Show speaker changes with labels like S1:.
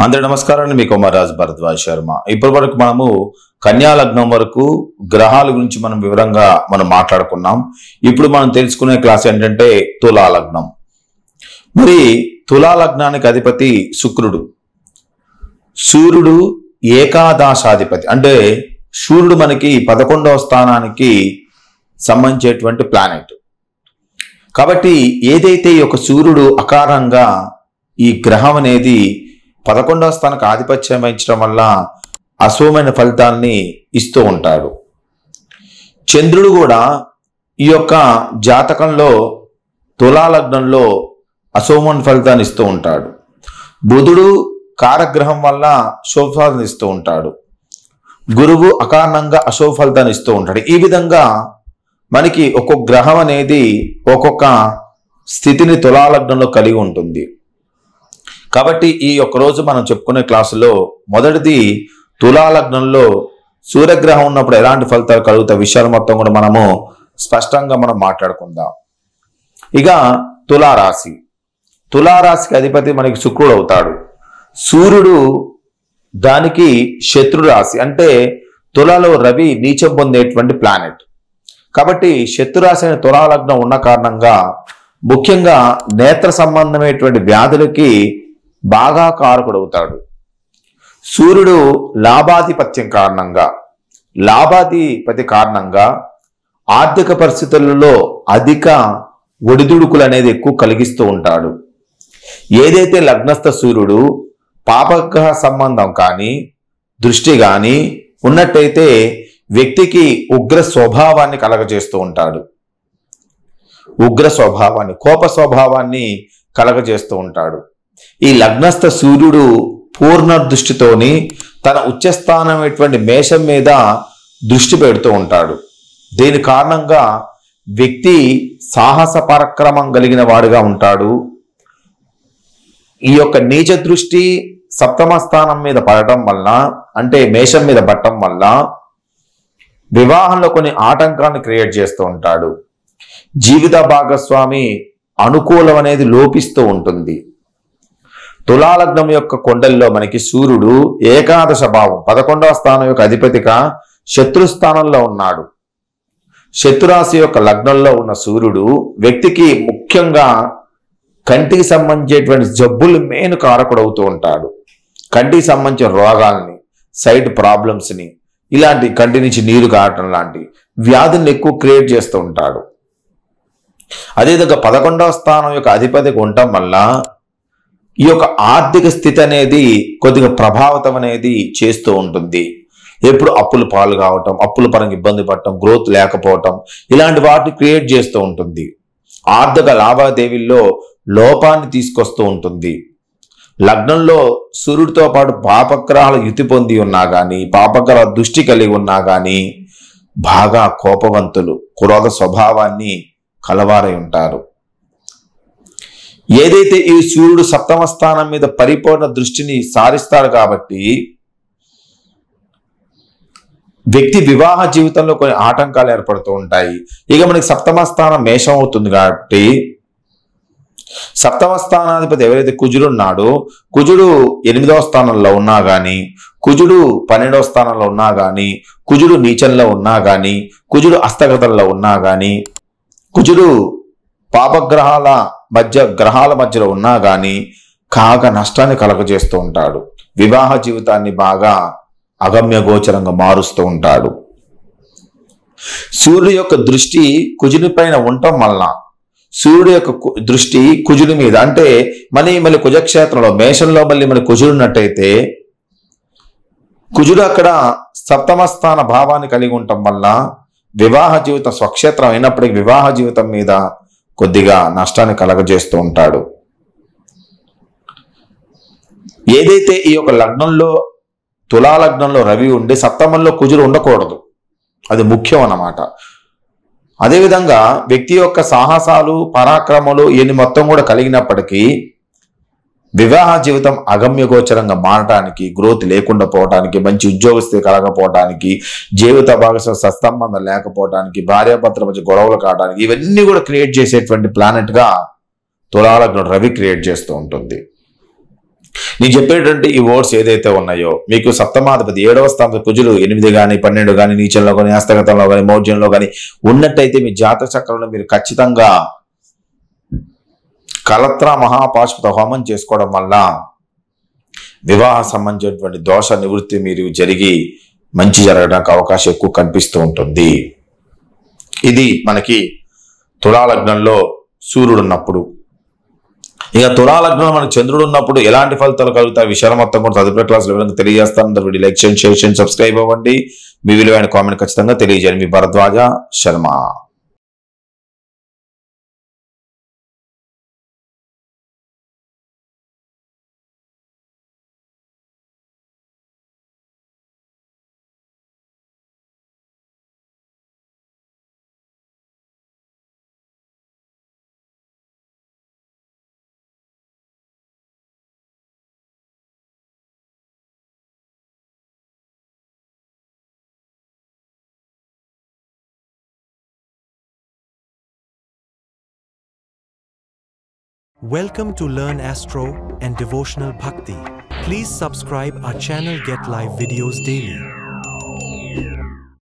S1: అందరి నమస్కారాన్ని మీ కుమారాజ్ భరద్వాజ్ శర్మ. ఇప్పటి వరకు మనము కన్యా లగ్నం వరకు గ్రహాల గురించి మనం వివరంగా మాట్లాడుకున్నాం. ఇప్పుడు మనం తెలుసుకునే క్లాస్ ఏంటంటే తులా లగ్నం. మరి తులా లగ్నానికి అధిపతి శుక్రుడు. సూర్యుడు ఏకాదశాధిపతి, అంటే సూర్యుడు మనకి 11వ స్థానానికి సంబంధించేటువంటి ప్లానెట్. కాబట్టి ఏదైతే ఈ యొక్క సూర్యుడు అకారణంగా ఈ గ్రహం అనేది 11వ స్థానానికి ఆధిపత్యం వహించడం వల్ల అశుభమైన ఫలితాల్ని ఇస్తూ ఉంటాడు. చంద్రుడు కూడా ఈ యొక్క జాతకంలో తులా లగ్నంలో అశుభమైన ఫలితాన్ని ఇస్తూ ఉంటాడు. బుధుడు కారగ్రహం వల్ల శుభ ఫలితాన్ని ఇస్తూ ఉంటాడు. గురువు అకారణంగా అశుభ ఫలితాన్ని ఇస్తూ ఉంటాడు. ఈ విధంగా మనకి ఒక్కొక్క గ్రహం అనేది ఒక్కొక్క స్థితిని తులా లగ్నంలో కలిగి ఉంటుంది. కాబట్టి ఈ ఒక్క రోజు మనం చెప్పుకునే క్లాసులో మొదటిది తులా లగ్నంలో సూర్యగ్రహం ఉన్నప్పుడు ఎలాంటి ఫలితాలు కలుగుతాయి విషయాలు మొత్తం కూడా మనము స్పష్టంగా మాట్లాడుకుందాం. ఇక తులారాశి. తులారాశికి అధిపతి మనకి శుక్రుడు అవుతాడు. సూర్యుడు దానికి శత్రు రాశి, అంటే తులలో రవి నీచం పొందేటువంటి ప్లానెట్. కాబట్టి శత్రురాశి అనే తులా లగ్నం ఉన్న కారణంగా ముఖ్యంగా నేత్ర సంబంధమైనటువంటి వ్యాధులకి బాగా కారకుడవుతాడు. సూర్యుడు లాభాధిపతి కారణంగా ఆర్థిక పరిస్థితులలో అధిక ఒడిదుడుకులు అనేది ఎక్కువ కలిగిస్తూ ఉంటాడు. ఏదైతే లగ్నస్థ సూర్యుడు పాపగ్రహ సంబంధం కానీ దృష్టి కానీ ఉన్నట్టయితే వ్యక్తికి ఉగ్ర స్వభావాన్ని కలగజేస్తూ ఉంటాడు. కోప స్వభావాన్ని కలగజేస్తూ ఉంటాడు. ఈ లగ్నస్థ సూర్యుడు పూర్ణ దృష్టితోని తన ఉచ్చస్థానమైనటువంటి మేషం మీద దృష్టి పెడుతూ ఉంటాడు. దీని కారణంగా వ్యక్తి సాహస పరాక్రమం కలిగిన వాడుగా ఉంటాడు. ఈ యొక్క నీచ దృష్టి సప్తమ స్థానం మీద పడటం వల్ల, అంటే మేషం మీద పడటం వల్ల వివాహంలో కొన్ని ఆటంకాలను క్రియేట్ చేస్తూ ఉంటాడు. జీవిత భాగస్వామి అనుకూలం అనేది లోపిస్తూ ఉంటుంది. తులాలగ్నం యొక్క కొండల్లో మనకి సూర్యుడు ఏకాదశ భావం 11వ స్థానం యొక్క అధిపతిగా శత్రుస్థానంలో ఉన్నాడు. శత్రురాశి యొక్క లగ్నంలో ఉన్న సూర్యుడు వ్యక్తికి ముఖ్యంగా కంటికి సంబంధించేటువంటి జబ్బులు మెయిన్ కారకుడవుతూ ఉంటాడు. కంటికి సంబంధించిన రోగాల్ని, సైట్ ప్రాబ్లమ్స్ని, ఇలాంటి కంటి నుంచి నీరు కారటం లాంటి వ్యాధుల్ని ఎక్కువ క్రియేట్ చేస్తూ ఉంటాడు. అదేవిధంగా 11వ స్థానం యొక్క అధిపతిగా ఉండటం వల్ల ఈ యొక్క ఆర్థిక స్థితి అనేది కొద్దిగా ప్రభావితం అనేది చేస్తూ ఉంటుంది. ఎప్పుడు అప్పుల పాలు కావటం, అప్పుల పరంగా ఇబ్బంది పడటం, గ్రోత్ లేకపోవటం, ఇలాంటి వాటిని క్రియేట్ చేస్తూ ఉంటుంది. ఆర్థిక లావాదేవీల్లో లోపాన్ని తీసుకొస్తూ ఉంటుంది. లగ్నంలో సూర్యుడితో పాటు పాపగ్రహాలు యుతి పొంది ఉన్నా కానీ, పాపగ్రహ దృష్టి కలిగి ఉన్నా కానీ బాగా కోపవంతులు, క్రోధ స్వభావాన్ని కలవారై ఉంటారు. ఏదైతే ఈ సూర్యుడు సప్తమ స్థానం మీద పరిపూర్ణ దృష్టిని సారిస్తాడు కాబట్టి వ్యక్తి వివాహ జీవితంలో కొన్ని ఆటంకాలు ఏర్పడుతూ ఉంటాయి. ఇక మనకి సప్తమ స్థానం మేషం అవుతుంది కాబట్టి సప్తమ స్థానాధిపతి ఎవరైతే కుజుడు ఉన్నాడో, కుజుడు 8వ స్థానంలో ఉన్నా కానీ, కుజుడు 12వ స్థానంలో ఉన్నా కానీ, కుజుడు నీచంలో ఉన్నా కానీ, కుజుడు హస్తగతంలో ఉన్నా కానీ, కుజుడు గ్రహాల మధ్యలో ఉన్నా కానీ కాగా నష్టాన్ని కలగజేస్తూ ఉంటాడు. వివాహ జీవితాన్ని బాగా అగమ్య గోచరంగా మారుస్తూ ఉంటాడు. సూర్యుడు యొక్క దృష్టి కుజుని పైన ఉండటం వలన, సూర్యుడు యొక్క దృష్టి కుజుని మీద, అంటే మళ్ళీ కుజక్షేత్రంలో మేషంలో మళ్ళీ కుజుడు ఉన్నట్టయితే కుజుడు అక్కడ సప్తమ స్థాన భావాన్ని కలిగి ఉండటం వల్ల వివాహ జీవితం స్వక్షేత్రం అయినప్పటికీ వివాహ జీవితం మీద కొద్దిగా నష్టాన్ని కలగజేస్తూ ఉంటాడు. ఏదైతే ఈ యొక్క లగ్నంలో తులా లగ్నంలో రవి ఉండి సప్తమంలో కుజుడు ఉండకూడదు, అది ముఖ్యం అన్నమాట. అదేవిధంగా వ్యక్తి యొక్క సాహసాలు, పరాక్రమాలు ఇవన్నీ మొత్తం కూడా కలిగినప్పటికీ వివాహ జీవితం అగమ్య గోచరంగా మారటానికి, గ్రోత్ లేకుండా పోవటానికి, మంచి ఉద్యోగస్థితి కలగపోవటానికి, జీవిత భాగస్వామి సత్సంబంధం లేకపోవటానికి, భార్యాభర్తల మధ్య గొడవలు కావడానికి, ఇవన్నీ కూడా క్రియేట్ చేసేటువంటి ప్లానెట్ గా తులా లగ్నం రవి క్రియేట్ చేస్తూ ఉంటుంది. నేను చెప్పేటువంటి ఈ వర్డ్స్ ఏదైతే ఉన్నాయో మీకు సప్తమాధిపతి 7వ స్థానం కుజులు 8 కానీ 12 కానీ నీచంలో కానీ హస్తగతంలో కానీ మౌర్జంలో కానీ ఉన్నట్టయితే మీ జాతక చక్రంలో మీరు ఖచ్చితంగా కలత్ర మహాపాశుపత హోమం చేసుకోవడం వల్ల వివాహ సంబంధించినటువంటి దోష నివృత్తి మీరు జరిగి మంచి జరగడానికి అవకాశం ఎక్కువ కనిపిస్తూ ఉంటుంది. ఇది మనకి తులాలగ్నంలో సూర్యుడు ఉన్నప్పుడు. ఇక తులాలగ్నంలో మనకి చంద్రుడు ఉన్నప్పుడు ఎలాంటి ఫలితాలు కలుగుతాయి విషయాలు మొత్తం కూడా తదుపరి క్లాసులో వివరంగా తెలియజేస్తాను. వీడియో లైక్ చేయండి, షేర్ చేయండి, సబ్స్క్రైబ్ అవ్వండి. మీ విలువైన కామెంట్ ఖచ్చితంగా తెలియజేయండి. మీ Bharadwaj Sharma.
S2: Welcome to Learn Astro and Devotional Bhakti. Please subscribe our channel, get live videos daily.